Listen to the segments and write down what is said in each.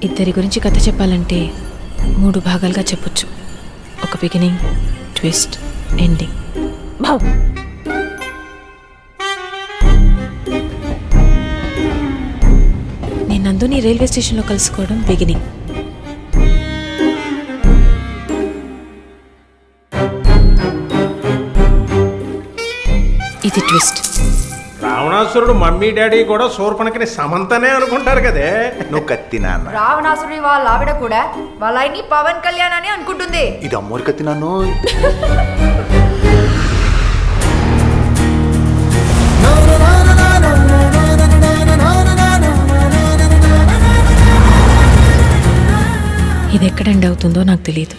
ఇద్దరి గురించి కథ చెప్పాలంటే 3 భాగాలుగా చెప్పొచ్చు. ఒక బిగినింగ్, ట్విస్ట్, ఎండింగ్. నేను నందుని రైల్వే స్టేషన్లో కలుసుకోవడం బిగినింగ్. ఇది ట్విస్ట్. రావణాసురుడు మమ్మీ డాడీ కూడా శూర్పణఖని సమంతనే అనుకుంటారు కదే. నువ్వు కత్తి నాన్న. రావణాసురుడి వాళ్ళ ఆవిడ కూడా వాళ్ళ ఆయన్ని పవన్ కళ్యాణ్ అని అనుకుంటుంది. ఇది అమ్మోరు కత్తి నన్ను. ఇది ఎక్కడ ఎండ్ అవుతుందో నాకు తెలియదు.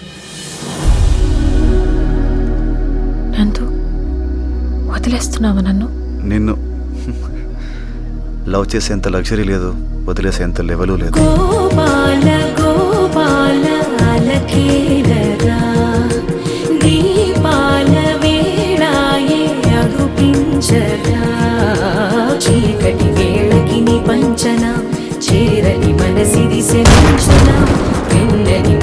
నందు, వదిలేస్తున్నావా నన్ను? నిన్ను లవ్ చేసేంత లగ్జరీ లేదు, వదిలేసేంత లెవెలు లేదు. గోపాల గోపాల అలకేలరా దీపాల వేళాయే అగుపించరా చీకటి వేళకి నీ పంచన చేరని మనసిది శమించన వెన్నని